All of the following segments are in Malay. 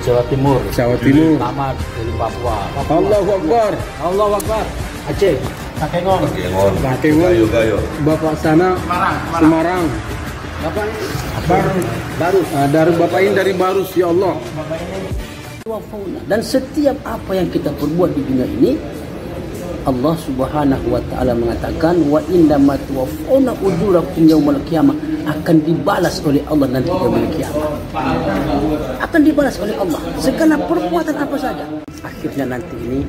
Jawa Timur. Jawa Timur. Tamat dari Papua. Allahu Akbar. Allahu Akbar. Aceh. Takengon. Takengon. Bapak sana Semarang. Bapak Barus. Dari Bapak ini dari Barus, ya Allah. Dan setiap apa yang kita perbuat di dunia ini, Allah Subhanahu wa taala mengatakan wa innama tuwaffawna ujurakum yaumal qiyamah, akan dibalas oleh Allah nanti yaumul qiyamah. Akan dibalas oleh Allah segala perbuatan apa saja. Akhirnya nanti ini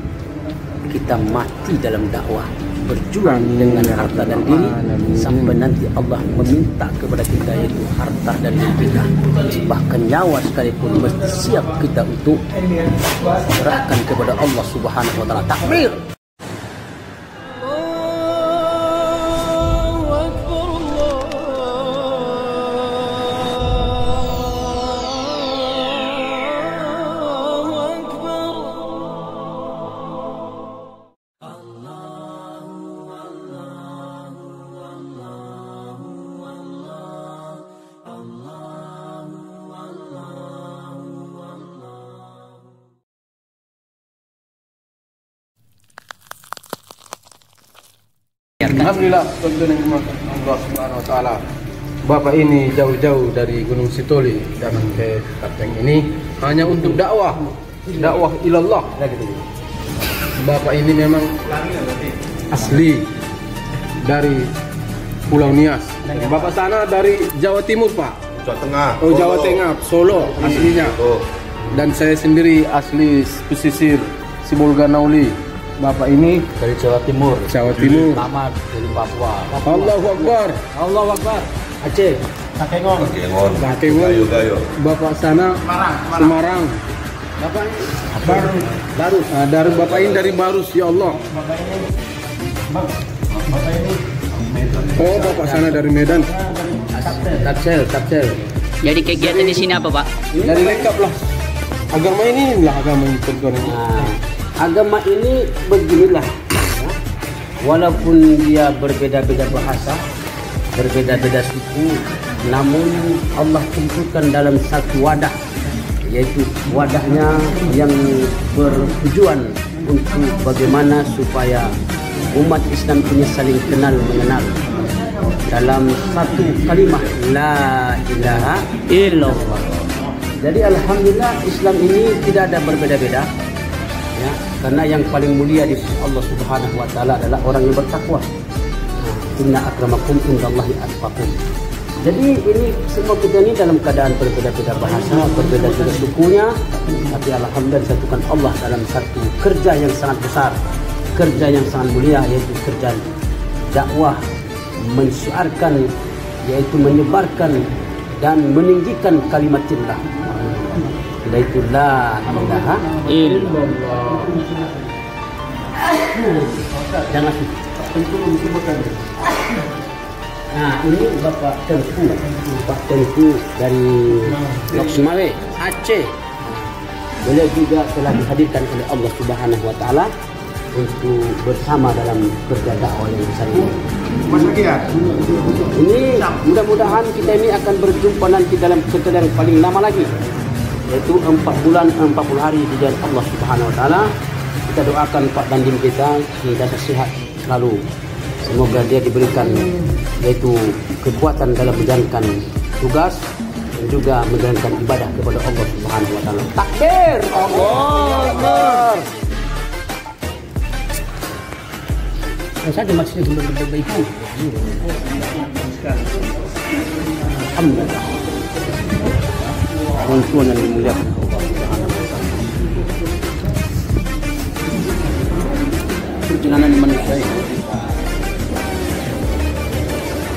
kita mati dalam dakwah, berjuang dengan harta dan diri sampai nanti Allah meminta kepada kita yaitu harta dan diri kita, bahkan nyawa sekalipun mesti siap kita untuk serahkan kepada Allah Subhanahu wa taala. Takbir. Alhamdulillah, tuan-tuan yang dimakan Allah Subhanahu wa taala. Bapak ini jauh-jauh dari Gunung Sitoli datang ke Kapteng ini hanya untuk dakwah ilallah. Bapak ini memang asli dari Pulau Nias. Bapak sana dari Jawa Timur, Pak. Jawa Tengah. Oh, Jawa Tengah, Solo aslinya. Dan saya sendiri asli pesisir Sibolga Nauli. Bapak ini dari Jawa Timur. Jawa Timur. Tamat dari Papua. Allahu Akbar. Allahu Akbar. Aceh. Takengon. Takengon. Bapak sana Semarang. Bapak Barus. Dari Bapak ini dari Barus, ya Allah. Oh, Bapak sana dari Medan. Taksel. Jadi kegiatan di sini apa, Pak? Dari lengkap lah. Agama ini lah agama ini, tuan-tuan. Agama ini beginilah, ya. Walaupun dia berbeda-beda bahasa, berbeda-beda suku, namun Allah kumpulkan dalam satu wadah, yaitu wadahnya yang bertujuan untuk bagaimana supaya umat Islam ini saling kenal mengenal dalam satu kalimat la ilaha illallah. Jadi alhamdulillah Islam ini tidak ada berbeda-beda, ya, karena yang paling mulia di sisi Allah Subhanahu wa taala adalah orang yang bertakwa. Inna akramakum indallahi atqakum. Jadi ini semua kita ini dalam keadaan berbeda-beda bahasa, berbeda-beda sukunya, tapi alhamdulillah disatukan Allah dalam satu kerja yang sangat besar, kerja yang sangat mulia, yaitu kerja dakwah, mensiarkan, yaitu menyebarkan dan meninggikan kalimatillah, yaitu la ilaha illallah. Jangan nah, ini Bapak Tengku dari Lok Sumawe, Aceh. Beliau juga telah dihadirkan oleh Allah Subhanahu wa taala untuk bersama dalam kerja dakwah yang besar ini. Ini mudah-mudahan kita ini akan berjumpa nanti dalam kerja yang paling lama lagi, yaitu 4 bulan 40 hari di jalan Allah Subhanahu wa taala. Kita doakan Pak Dandim kita sehingga sehat selalu. Semoga dia diberikan yaitu kekuatan dalam menjalankan tugas dan juga menjalankan ibadah kepada Allah Subhanahu wa taala. Takbir! Allahu Akbar. Saya masih berbaik. Alhamdulillah. Tuan yang dimuliakan Allah Subhanahu wa taala. Perjalanan manusia ini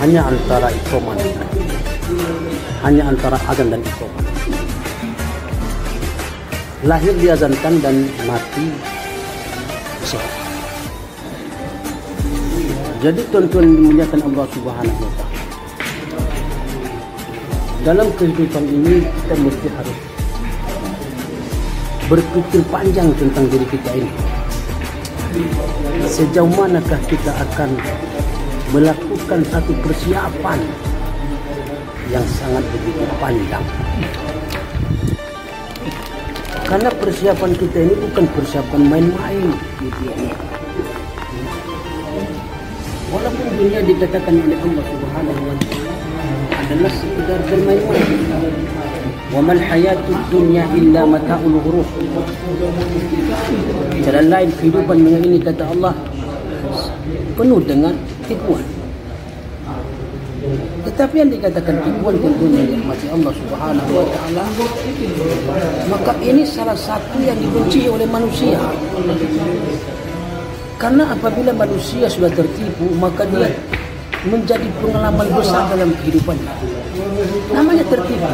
hanya antara iqamah, hanya antara azan dan iqamah. Lahir diazankan dan mati sholat. Jadi tuan-tuan dimuliakan Allah Subhanahu wa taala, dalam kehidupan ini kita mesti harus berpikir panjang tentang diri kita ini. Sejauh manakah kita akan melakukan satu persiapan yang sangat begitu panjang. Karena persiapan kita ini bukan persiapan main-main. Walaupun dunia dikatakan oleh Allah Subhanahu wa Ta'ala adalah sekedar bermain-main. Wa mal hayatud dunya illa mata'ul ghurur. Cara lain kehidupan dengan ini kata Allah penuh dengan tipuan. Tetapi yang dikatakan tipuan tentunya dirahmati Allah Subhanahu wa Ta'ala, maka ini salah satu yang dibenci oleh manusia. Karena apabila manusia sudah tertipu, maka dia menjadi pengalaman besar dalam kehidupannya. Namanya tertipu.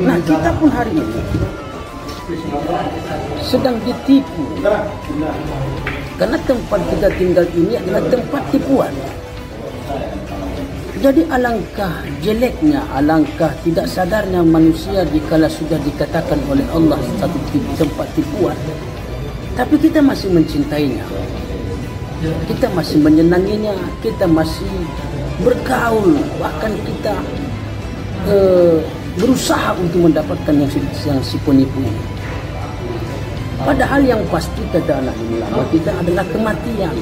Nah, kita pun hari ini sedang ditipu. Karena tempat kita tinggal ini adalah tempat tipuan. Jadi alangkah jeleknya, alangkah tidak sadarnya manusia dikala sudah dikatakan oleh Allah satu tempat tipuan, tapi kita masih mencintainya, kita masih menyenanginya, kita masih bergaul, bahkan kita berusaha untuk mendapatkan yang si penipu ini. Padahal yang pasti kata anak ulama kita adalah kematian.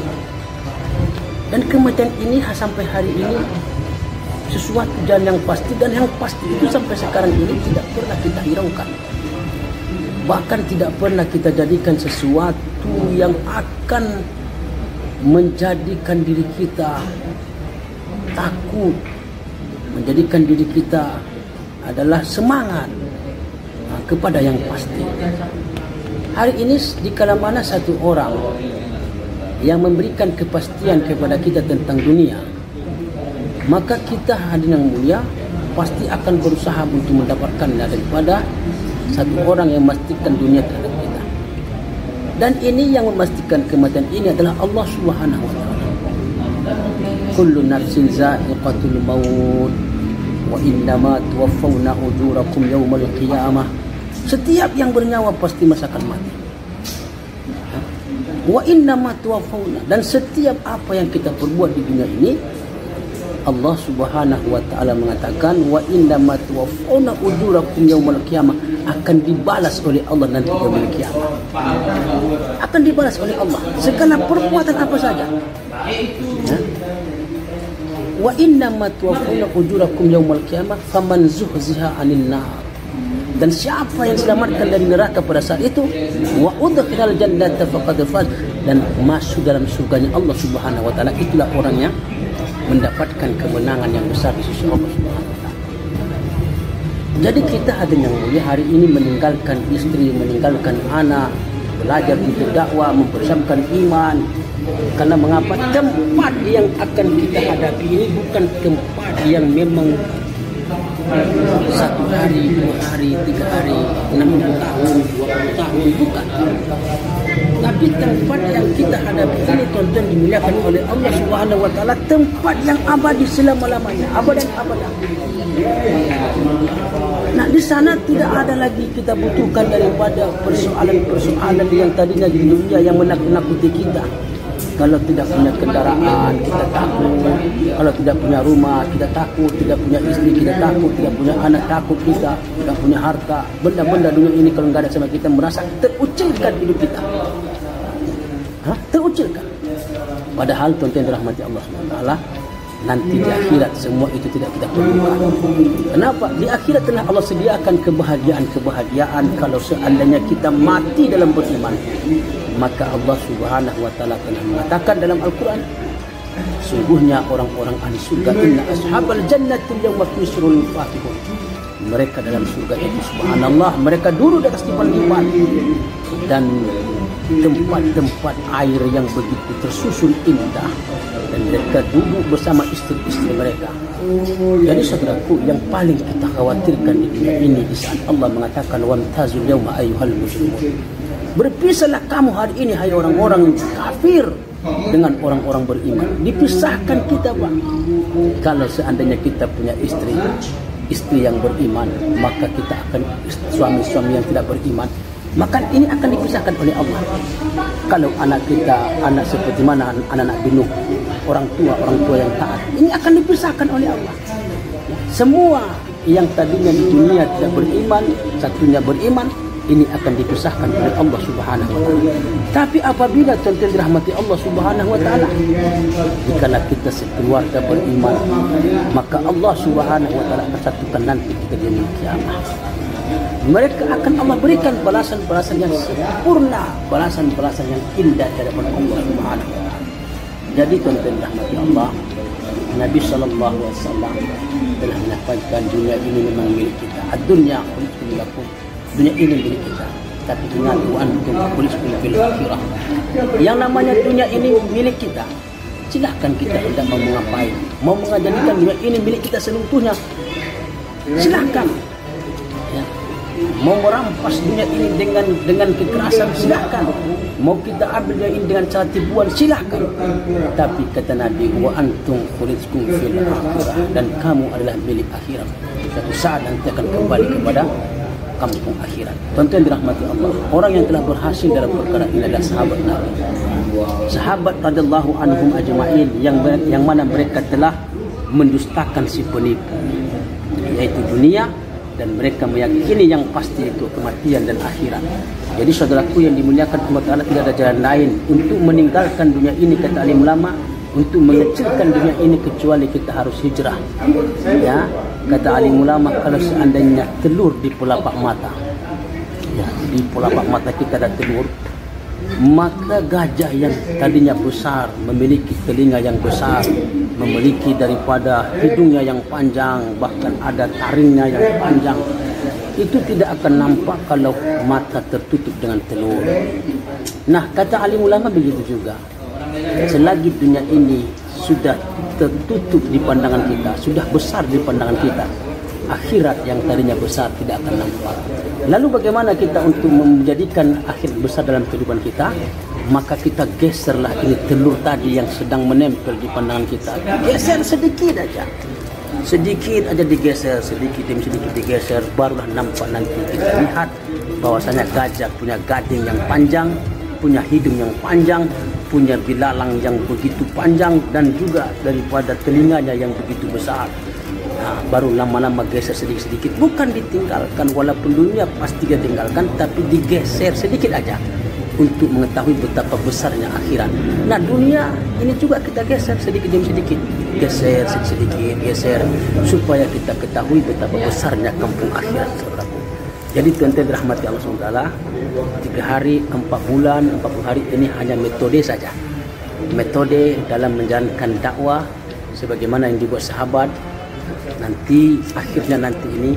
Dan kematian ini sampai hari ini sesuatu dan yang pasti, dan yang pasti itu sampai sekarang ini tidak pernah kita hiraukan. Bahkan tidak pernah kita jadikan sesuatu yang akan menjadikan diri kita takut, menjadikan diri kita adalah semangat kepada yang pasti. Hari ini di kala mana satu orang yang memberikan kepastian kepada kita tentang dunia, maka kita hadirin yang mulia pasti akan berusaha untuk mendapatkannya daripada satu orang yang memastikan dunia terhadap kita. Dan ini yang memastikan kematian ini adalah Allah Subhanahu wa Ta'ala. Kullu nafsin za'iqatul maut wa innama tuwaffawna ujurakum yawmal qiyamah. Setiap yang bernyawa pasti masakan mati. Wa innama tuwaffawna, dan setiap apa yang kita perbuat di dunia ini, Allah Subhanahu wa Ta'ala mengatakan wa innama tuwaffawna ujurakum yaumal qiyamah, akan dibalas oleh Allah nanti yaumul qiyamah. Akan dibalas oleh Allah segala perbuatan apa saja. Wa innama tuwaffawna ujurakum yaumal qiyamah faman zuhziha 'anil nar. Dan siapa yang selamatkan dari neraka pada saat itu, wa udkhilal jannata faqad faz, dan masuk dalam surganya Allah Subhanahu wa Ta'ala, itulah orang yang mendapatkan kemenangan yang besar di sisi Allah Subhanahu wa Ta'ala. Jadi kita hadirin yang mulia hari ini meninggalkan istri, meninggalkan anak, belajar untuk dakwah, mempersiapkan iman. Karena mengapa? Tempat yang akan kita hadapi ini bukan tempat yang memang 1 hari, 2 hari, 3 hari, 60 tahun, 20 tahun, bukan. Tapi tempat yang kita hadapi ini tuan-tuan dimuliakan oleh Allah Subhanahu wa Ta'ala, tempat yang abadi selama-lamanya, abadan abadan. Nah, di sana tidak ada lagi kita butuhkan daripada persoalan-persoalan yang tadinya di dunia yang menakut-nakuti kita. Kalau tidak punya kendaraan, kita takut. Kalau tidak punya rumah, kita takut. Tidak punya istri, kita takut. Tidak punya anak, takut kita. Tidak punya harta. Benda-benda dunia ini kalau nggak ada sama kita, merasa terucilkan hidup kita. Terucilkan. Padahal tuan-tuan dirahmati Allah SWT, nanti di akhirat semua itu tidak kita perlukan. Kenapa? Di akhirat telah Allah sediakan kebahagiaan kalau seandainya kita mati dalam beriman. Maka Allah Subhanahu wa Ta'ala telah mengatakan dalam Al-Quran, sungguhnya orang-orang ahli surga, inna ashabal jannati yawma fi sururil fakihun. Mereka dalam surga itu, subhanallah, mereka duduk di atas dipan-dipan dan tempat-tempat air yang begitu tersusun indah, dan mereka duduk bersama istri-istri mereka. Jadi saudaraku, yang paling kita khawatirkan di dunia ini di saat Allah mengatakan wamtazul yawma ayyuhal muslimun, berpisahlah kamu hari ini hai orang-orang kafir dengan orang-orang beriman. Dipisahkan kita, Pak. Kalau seandainya kita punya istri yang beriman, maka kita akan suami-suami yang tidak beriman, maka ini akan dipisahkan oleh Allah. Kalau anak kita, anak seperti mana anak-anak Nuh, orang tua yang taat, ini akan dipisahkan oleh Allah. Semua yang tadinya di dunia tidak beriman, satunya beriman, ini akan dipisahkan oleh Allah Subhanahu wa taala. Tapi apabila tuan-tuan dirahmati Allah Subhanahu wa taala, jikalau kita sekeluarga beriman, maka Allah Subhanahu wa taala akan satukan nanti kita di yaumul kiamah. Mereka akan Allah berikan balasan-balasan yang sempurna, balasan-balasan yang indah dari Allah Subhanahu wa taala. Jadi tuan-tuan dirahmati Allah, Nabi sallallahu alaihi wasallam telah menyampaikan dunia ini memang milik kita. Ad-dunya khuliqat lakum. Dunia ini milik kita. Tapi dunia wa antum khuliqat fil akhirah. Yang namanya dunia ini milik kita. Silakan kita hendak mau mengapain, mau menjadikan dunia ini milik kita seluruhnya. Silakan. Ya. Mau merampas dunia ini dengan kekerasan, silakan. Mau kita ambil dunia ini dengan cara tipuan, silakan. Tapi kata Nabi, wa antum khuliqtum fil akhirah, dan kamu adalah milik akhirat. Suatu saat nanti akan kembali kepada kampung akhirat. Tuan-tuan dirahmati Allah, orang yang telah berhasil dalam perkara ini adalah sahabat Nabi. Sahabat radhiyallahu anhum ajma'in yang mana mereka telah mendustakan si penipu, yaitu dunia, dan mereka meyakini yang pasti itu kematian dan akhirat. Jadi saudaraku yang dimuliakan Allah Ta'ala, tidak ada jalan lain untuk meninggalkan dunia ini, kata alim ulama, untuk mengecilkan dunia ini kecuali kita harus hijrah. Ya, kata alim ulama, kalau seandainya telur di pelapak mata, ya, di pelapak mata kita ada telur, maka gajah yang tadinya besar, memiliki telinga yang besar, memiliki daripada hidungnya yang panjang, bahkan ada taringnya yang panjang, itu tidak akan nampak kalau mata tertutup dengan telur. Nah, kata alim ulama begitu juga. Selagi dunia ini sudah tertutup di pandangan kita, sudah besar di pandangan kita, akhirat yang tadinya besar tidak akan nampak. Lalu bagaimana kita untuk menjadikan akhirat besar dalam kehidupan kita? Maka kita geserlah ini telur tadi yang sedang menempel di pandangan kita. Geser sedikit aja. Sedikit aja digeser, sedikit demi sedikit digeser, barulah nampak nanti kita lihat bahwasanya gajah punya gading yang panjang, punya hidung yang panjang, punya bilalang yang begitu panjang, dan juga daripada telinganya yang begitu besar. Nah, baru lama-lama geser sedikit-sedikit, bukan ditinggalkan, walaupun dunia pasti dia tinggalkan, tapi digeser sedikit aja untuk mengetahui betapa besarnya akhirat. Nah, dunia ini juga kita geser sedikit demi sedikit, geser sedikit-sedikit, geser, supaya kita ketahui betapa besarnya kampung akhirat, saudaraku. Jadi tuan-tuan dirahmati Allah SWT, 3 hari, 4 bulan, 40 hari ini hanya metode saja. Metode dalam menjalankan dakwah sebagaimana yang dibuat sahabat. Nanti akhirnya nanti ini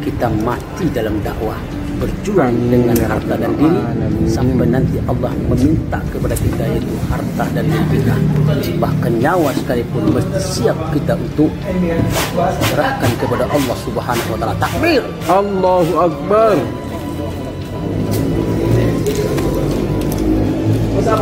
kita mati dalam dakwah, berjuang dengan harta dan diri sampai nanti Allah meminta kepada kita itu harta dan diri kita, bahkan nyawa sekalipun mesti siap kita untuk serahkan kepada Allah Subhanahu wa taala. Takbir, Allahu Akbar. Usah